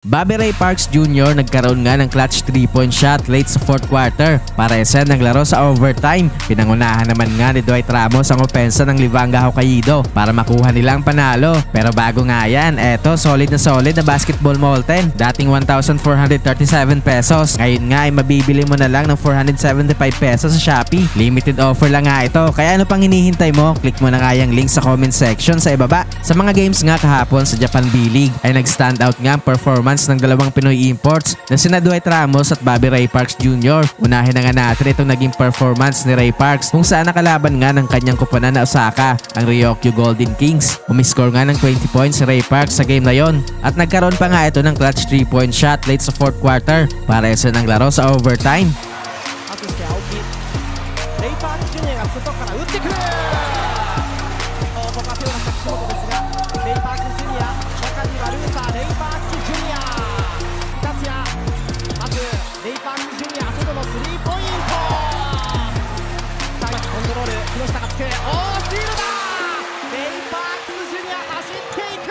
Bobby Ray Parks Jr. nagkaroon nga ng clutch 3-point shot late sa 4th quarter para isa naglaro sa overtime. Pinangunahan naman nga ni Dwight Ramos ang opensa ng Livanga Hokkaido para makuha nilang panalo. Pero bago nga yan, eto solid na basketball molten. Dating 1,437 pesos. Ngayon nga ay mabibili mo na lang ng 475 pesos sa Shopee. Limited offer lang nga ito. Kaya ano pang hinihintay mo? Click mo na nga yung link sa comment section sa ibaba. Sa mga games nga kahapon sa Japan B-League ay nag-stand out nga ang performance ng dalawang Pinoy imports na sina Dwight Ramos at Bobby Ray Parks Jr. Unahin na nga natin itong naging performance ni Ray Parks kung saan nakalaban nga ng kanyang kupunan na Osaka, ang Ryokyu Golden Kings. Umiscore nga ng 20 points si Ray Parks sa game na yon at nagkaroon pa nga ito ng clutch 3-point shot late sa 4th quarter para isa ng laro sa overtime. Ray Parks Jr. が外から打ってくる。ここは手を出した岸本ですが、レイパークスジュニア、中にはルーサー、レイパークスジュニア、達也、まずレイパークスジュニア、外のスリーポイント。コントロール、木下がつく。スティールだ。レイパークスジュニア走っていく。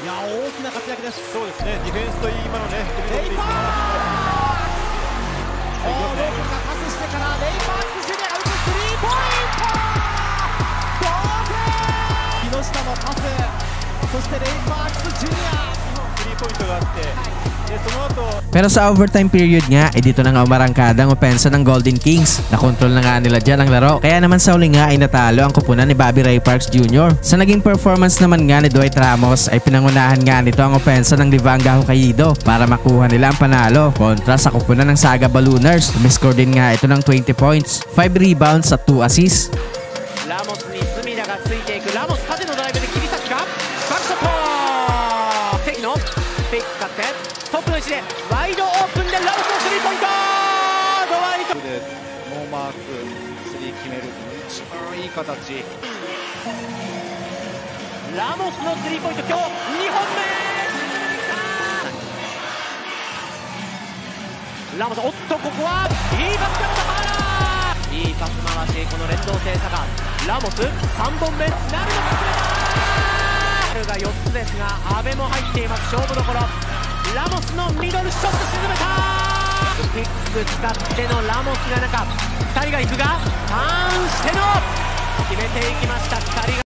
いや、大きな活躍です。そうですね。ディフェンスといい今のね。レイパークス。ロープがパスしてからレイパークスジュニアが打つスリーポイント。木下のパス、そしてレイパークスジュニアスリーポイントがあって、でその後 Pero sa overtime period nga, dito na nga umarangkada ang opensa ng Golden Kings. Nakontrol na nga nila dyan ang laro. Kaya naman sa huli nga ay natalo ang kupunan ni Bobby Ray Parks Jr. Sa naging performance naman nga ni Dwight Ramos ay pinangunahan nga nito ang opensa ng Livanga Hokkaido para makuha nila ang panalo kontra sa kupunan ng Saga Ballooners. Umiscore din nga ito ng 20 points, 5 rebounds at 2 assists. Ramos に隅田がついていく。ラモス縦のドライブで切り裂くか。バックショット。関のフェイク使ってトップの位置でワイドオープンでラモスのスリーポイント。ドワイトでノーマークスリー決める一番いい形。ラモスのスリーポイント今日2本目。ラモス、おっとここはいいパスからハーラー。いいパス回し、この連動性差がラモス3本目なるのか。が4つですが阿部も入っています。勝負どころラモスのミドルショット沈めた。ピック使ってのラモスが中2人が行くがターンしての決めていきました。2人が